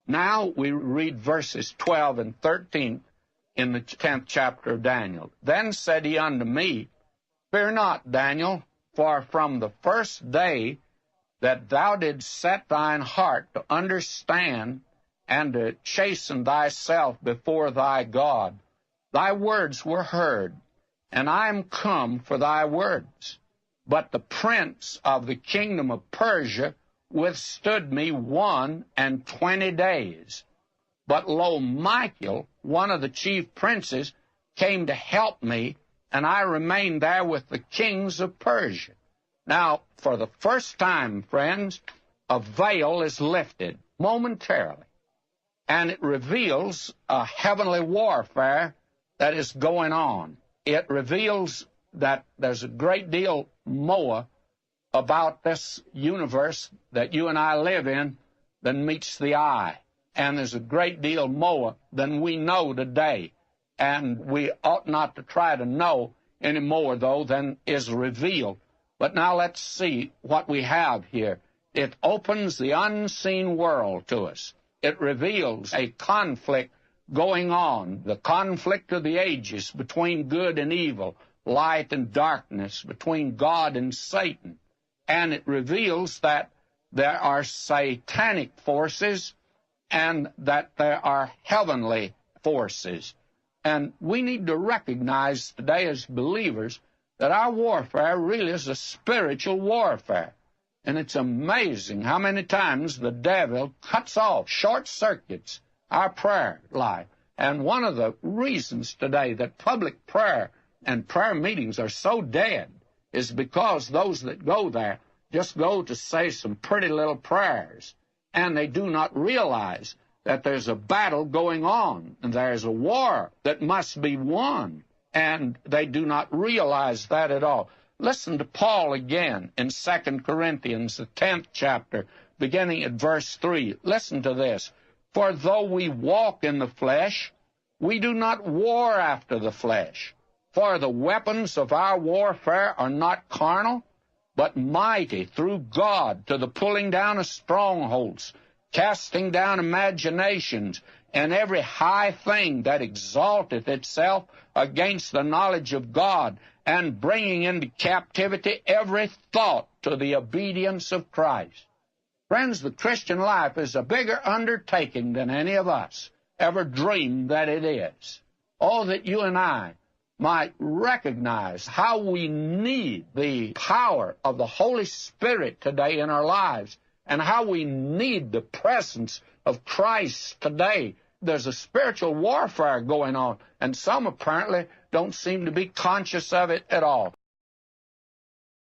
Now we read verses 12 and 13 in the 10th chapter of Daniel. Then said he unto me, Fear not, Daniel, for from the first day that thou didst set thine heart to understand and to chasten thyself before thy God, thy words were heard, and I am come for thy words. But the prince of the kingdom of Persia withstood me 21 days. But lo, Michael, one of the chief princes, came to help me, and I remained there with the kings of Persia. Now, for the first time, friends, a veil is lifted momentarily, and it reveals a heavenly warfare that is going on. It reveals that there's a great deal more about this universe that you and I live in than meets the eye. And there's a great deal more than we know today. And we ought not to try to know any more, though, than is revealed. But now let's see what we have here. It opens the unseen world to us. It reveals a conflict going on, the conflict of the ages between good and evil, light and darkness, between God and Satan. And it reveals that there are satanic forces and that there are heavenly forces. And we need to recognize today as believers that our warfare really is a spiritual warfare. And it's amazing how many times the devil cuts off, short circuits our prayer life. And one of the reasons today that public prayer and prayer meetings are so dead is because those that go there just go to say some pretty little prayers, and they do not realize that there's a battle going on, and there's a war that must be won, and they do not realize that at all. Listen to Paul again in 2 Corinthians, the 10th chapter, beginning at verse 3. Listen to this. For though we walk in the flesh, we do not war after the flesh. For the weapons of our warfare are not carnal, but mighty through God to the pulling down of strongholds, casting down imaginations, and every high thing that exalteth itself against the knowledge of God, and bringing into captivity every thought to the obedience of Christ. Friends, the Christian life is a bigger undertaking than any of us ever dreamed that it is. Oh, that you and I might recognize how we need the power of the Holy Spirit today in our lives, and how we need the presence of Christ today. There's a spiritual warfare going on, and some apparently don't seem to be conscious of it at all.